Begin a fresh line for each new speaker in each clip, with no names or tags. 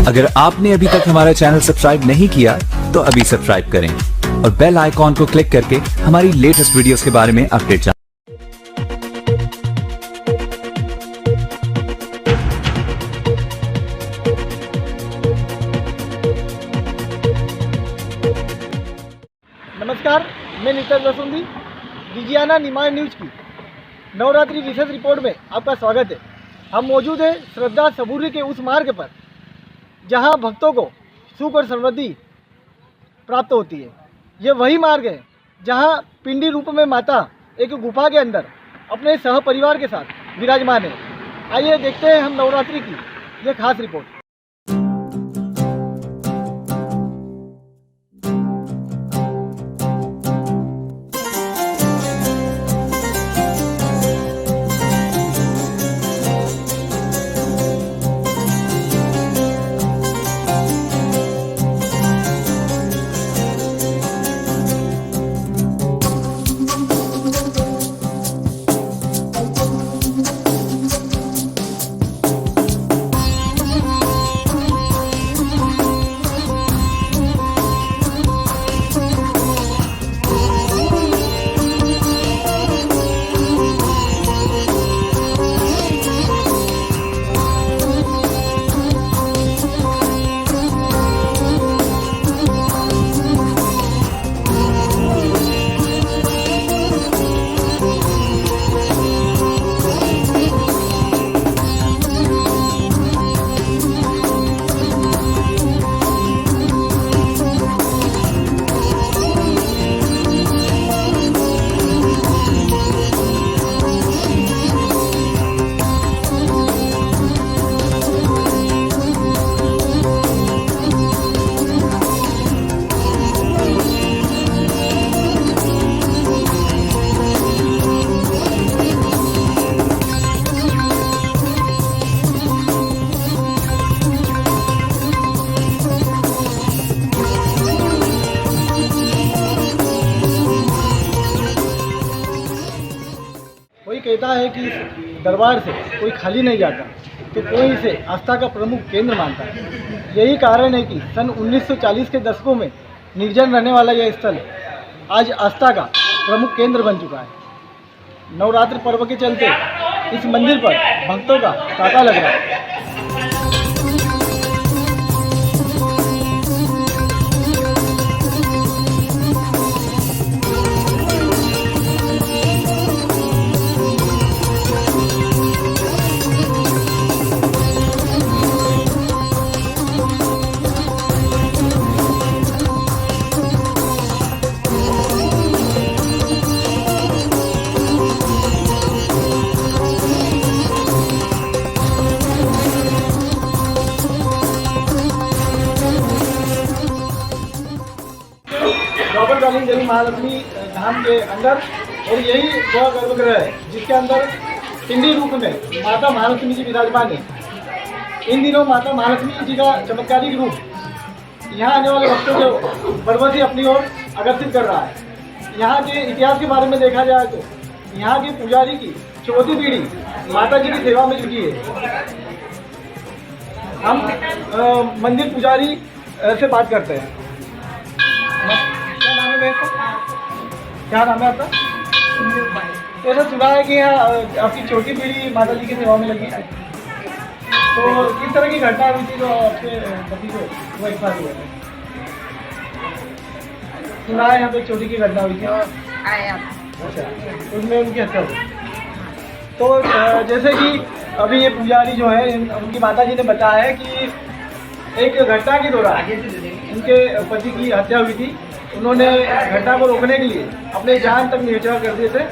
अगर आपने अभी तक हमारा चैनल सब्सक्राइब नहीं किया तो अभी सब्सक्राइब करें और बेल आइकॉन को क्लिक करके हमारी लेटेस्ट वीडियोस के बारे में अपडेट जानें।
नमस्कार, मैं नितिन रसुंदी, विजियाना निमाड़ न्यूज़ की नवरात्रि विशेष रिपोर्ट में आपका स्वागत है। हम मौजूद हैं श्रद्धा सबूरी के उस मार्ग पर जहां भक्तों को सुख और समृद्धि प्राप्त होती है। ये वही मार्ग है जहां पिंडी रूप में माता एक गुफा के अंदर अपने सह परिवार के साथ विराजमान है। आइए देखते हैं हम नवरात्रि की ये खास रिपोर्ट। कोई कहता है कि दरबार से कोई खाली नहीं जाता, तो कोई इसे आस्था का प्रमुख केंद्र मानता है। यही कारण है कि सन 1940 के दशकों में निर्जन रहने वाला यह स्थल आज आस्था का प्रमुख केंद्र बन चुका है। नवरात्र पर्व के चलते इस मंदिर पर भक्तों का तांता लग रहा है। कालीन देवी महालक्ष्मी धाम के अंदर, और यही वह गर्भगृह है जिसके अंदर पिंडी रूप में माता महालक्ष्मी जी विराजमान है। इन दिनों माता महालक्ष्मी जी का चमत्कारिक रूप यहाँ आने वाले भक्तों को पर्वत ही अपनी ओर आकर्षित कर रहा है। यहाँ के इतिहास के बारे में देखा जाए तो यहाँ के पुजारी की चौथी पीढ़ी माता जी की सेवा में जुटी है। हम मंदिर पुजारी से बात करते हैं। क्या नाम है आपका? तो ऐसा सुना है कि यहाँ आपकी छोटी पीढ़ी माता जी की सेवा में लगी है, तो किस तरह की घटना हुई थी जो आपके पति को वो एक साथ हुआ है? सुना है यहाँ पे छोटी की घटना हुई थी। अच्छा, उसमें उनकी हत्या हुई। तो जैसे कि अभी ये पुजारी जो है उनकी माता जी ने बताया है कि एक घटना के दौरान उनके पति की हत्या हुई थी। उन्होंने घटना को रोकने के लिए अपने जान तक न्यौछावर कर दिए थे।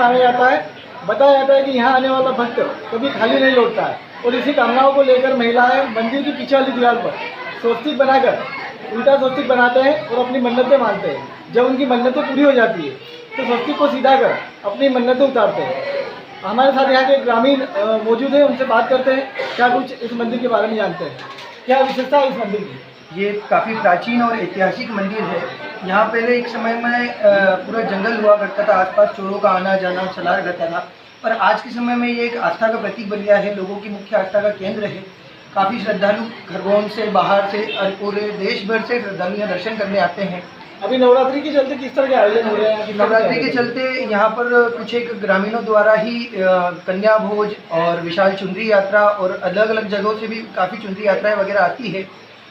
माना जाता है। बताया जाता है कि यहाँ आने वाला भक्त कभी खाली नहीं लौटता है और इसी कामनाओं को लेकर महिलाएं मंदिर की पीछे वाली दीवार पर स्वस्तिक बनाकर उल्टा स्वस्तिक बनाते हैं और अपनी मन्नतें मानते हैं। जब उनकी मन्नतें पूरी हो जाती है तो स्वस्तिक को सीधा कर अपनी मन्नतें उतारते हैं। हमारे साथ यहाँ के ग्रामीण मौजूद हैं, उनसे बात करते हैं क्या कुछ इस मंदिर के बारे में जानते हैं, क्या विशेषता है इस मंदिर की।
ये काफ़ी प्राचीन और ऐतिहासिक मंदिर है। यहाँ पहले एक समय में पूरा जंगल हुआ करता था, आसपास चोरों का आना जाना चला रहता था, पर आज के समय में ये एक आस्था का प्रतीक बन गया है, लोगों की मुख्य आस्था का केंद्र है। काफ़ी श्रद्धालु खरगोन से, बाहर से और पूरे देश भर से श्रद्धालु यहाँ दर्शन करने आते हैं।
अभी नवरात्रि के चलते किस तरह के आयोजन हो रहे हैं?
नवरात्रि के चलते यहाँ पर कुछ एक ग्रामीणों द्वारा ही कन्या भोज और विशाल चुनरी यात्रा और अलग अलग जगहों से भी काफ़ी चुनरी यात्राएं वगैरह आती है।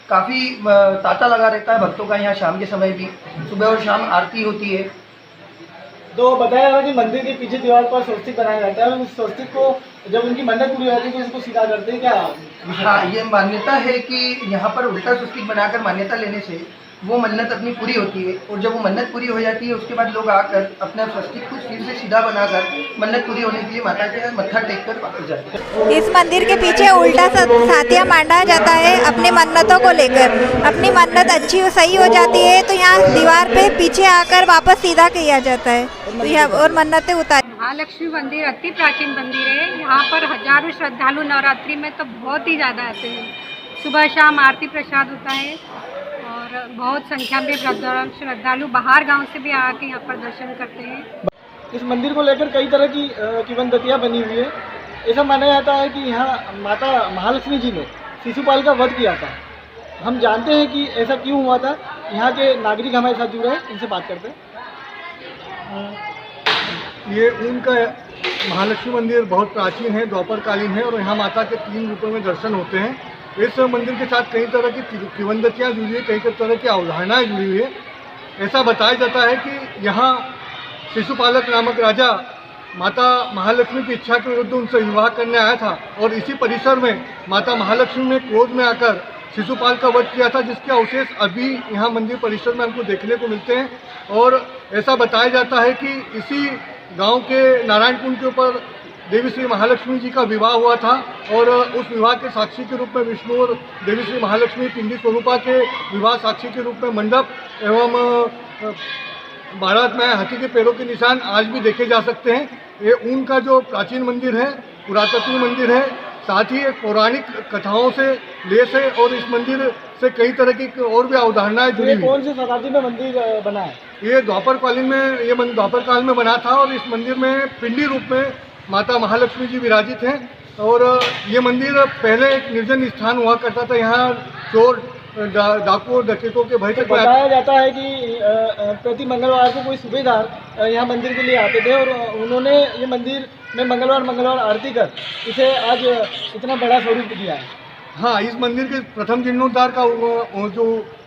काफ़ी तांता लगा रहता है भक्तों का यहाँ शाम के समय भी, सुबह और शाम आरती होती है।
तो बताया था कि मंदिर के पीछे दीवार पर स्वस्तिक बनाया जाता है, उस स्वस्तिक को जब उनकी मन्नत पूरी हो जाती है तो उसको सीधा करते हैं क्या?
हाँ, ये मान्यता है कि यहाँ पर उल्टा स्वस्तिक बनाकर मान्यता लेने से वो मन्नत अपनी पूरी होती है और जब वो मन्नत पूरी हो जाती है उसके बाद लोग आकर अपना स्वस्तिक को फिर से सीधा बनाकर मन्नत पूरी होने के लिए माता के मत्था टेक कर वापस जाते हैं।
इस मंदिर के पीछे उल्टा साथिया मांडा जाता है अपनी मन्नतों को लेकर। अपनी मन्नत अच्छी और सही हो जाती है तो यहाँ दीवार पे पीछे आकर वापस सीधा किया जाता है तो यहाँ और मन्नतें उतार।
महालक्ष्मी मंदिर अति प्राचीन मंदिर है। यहाँ पर हजारों श्रद्धालु नवरात्रि में तो बहुत ही ज़्यादा आते हैं। सुबह शाम आरती प्रसाद होता है और बहुत संख्या में श्रद्धालु बाहर गांव से भी आके यहाँ पर दर्शन करते हैं।
इस मंदिर को लेकर कई तरह की किंवदंतियाँ बनी हुई है। ऐसा माना जाता है कि यहाँ माता महालक्ष्मी जी ने शिशुपाल का वध किया था। हम जानते हैं कि ऐसा क्यों हुआ था। यहाँ के नागरिक हमारे साथ जुड़े हैं, इनसे बात करते हैं।
ये उनका महालक्ष्मी मंदिर बहुत प्राचीन है, द्वापर कालीन है और यहाँ माता के 3 रूपों में दर्शन होते हैं। इस मंदिर के साथ कई तरह की किंवदंतियाँ जुड़ी है, कई तरह की अवधारणाएँ जुड़ी हुई है। ऐसा बताया जाता है कि यहाँ शिशुपालक नामक राजा माता महालक्ष्मी की इच्छा के विरुद्ध उनसे विवाह करने आया था और इसी परिसर में माता महालक्ष्मी ने क्रोध में आकर शिशुपाल का वध किया था, जिसके अवशेष अभी यहाँ मंदिर परिसर में हमको देखने को मिलते हैं। और ऐसा बताया जाता है कि इसी गांव के नारायणकुंड के ऊपर देवी श्री महालक्ष्मी जी का विवाह हुआ था और उस विवाह के साक्षी के रूप में विष्णु और देवी श्री महालक्ष्मी पिंडी स्वरूपा के विवाह साक्षी के रूप में मंडप एवं भारत में हाथी के पैरों के निशान आज भी देखे जा सकते हैं। ये उनका जो प्राचीन मंदिर है, पुरातत्व मंदिर है, साथ ही एक पौराणिक कथाओं से लेस है और इस मंदिर से कई तरह की और भी अवधारणाएं जुड़ी हुई।
कौन सी शताब्दी में मंदिर बना है?
ये द्वापर कालीन में, ये द्वापर काल में बना था और इस मंदिर में पिंडी रूप में माता महालक्ष्मी जी विराजित हैं। और ये मंदिर पहले एक निर्जन स्थान हुआ करता था। यहाँ चोर डाकू और डकैतों के भय से
बताया जाता है कि प्रति मंगलवार को कोई सूबेदार यहाँ मंदिर के लिए आते थे और उन्होंने ये मंदिर में मंगलवार आरती कर इसे आज इतना बड़ा स्वरूप दिया है।
हाँ, इस मंदिर के प्रथम जीर्णोद्धार का जो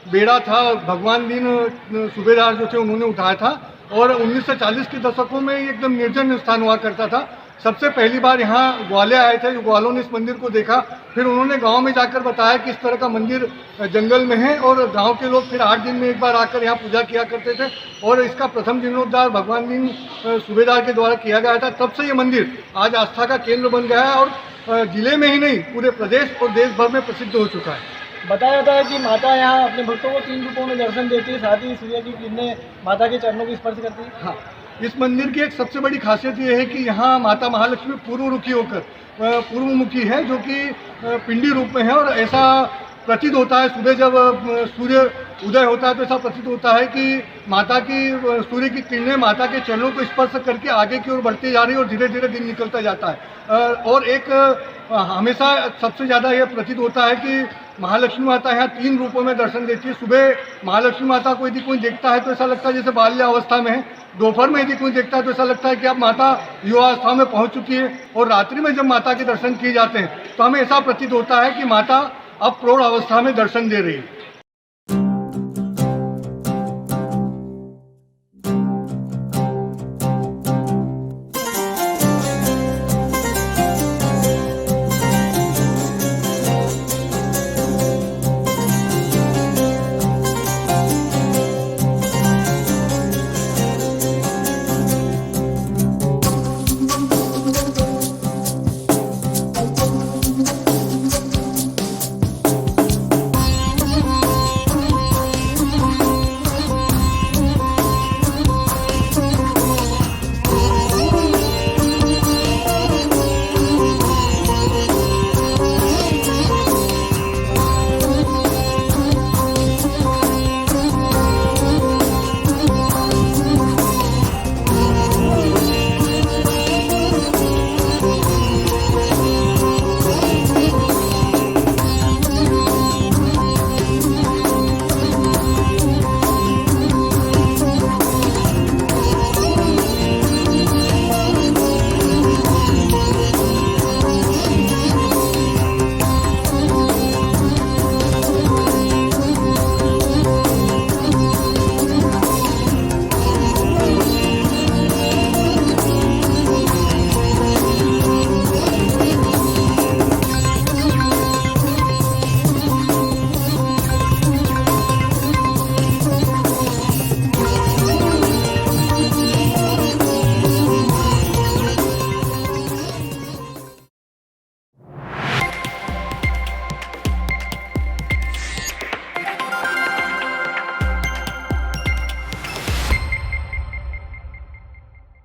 बेड़ा था भगवान दीन सूबेदार जो थे उन्होंने उठाया था और 1940 के दशकों में एकदम निर्जन स्थान हुआ करता था। सबसे पहली बार यहाँ ग्वाले आए थे, जो ग्वालों ने इस मंदिर को देखा, फिर उन्होंने गांव में जाकर बताया कि इस तरह का मंदिर जंगल में है और गांव के लोग फिर 8 दिन में एक बार आकर यहाँ पूजा किया करते थे और इसका प्रथम जीर्णोद्धार भगवान दीन सूबेदार के द्वारा किया गया था। तब से ये मंदिर आज आस्था का केंद्र बन गया है और जिले में ही नहीं पूरे प्रदेश और देश भर में प्रसिद्ध हो चुका है।
बताया जाता है कि माता यहाँ अपने भक्तों को 3 रूपों में दर्शन देती है, साथ ही सूर्य की किरणें माता के चरणों को स्पर्श करती है।
हाँ, इस मंदिर की एक सबसे बड़ी खासियत ये है कि यहाँ माता महालक्ष्मी पूर्वमुखी होकर पूर्वमुखी है, जो कि पिंडी रूप में है और ऐसा प्रतीत होता है सुबह जब सूर्य उदय होता है तो ऐसा प्रतीत होता है कि माता की सूर्य की किरणें माता के चरणों को स्पर्श करके आगे की ओर बढ़ती जा रही है और धीरे धीरे दिन निकलता जाता है। और एक हमेशा सबसे ज़्यादा यह प्रतीत होता है कि महालक्ष्मी माता यहाँ 3 रूपों में दर्शन देती है। सुबह महालक्ष्मी माता को यदि कोई देखता है तो ऐसा लगता है जैसे बाल्य अवस्था में है। दोपहर में यदि कोई देखता है तो ऐसा लगता है कि अब माता युवावस्था में पहुँच चुकी है। और रात्रि में जब माता के दर्शन किए जाते हैं तो हमें ऐसा प्रतीत होता है कि माता अब प्रौढ़ अवस्था में दर्शन दे रही है।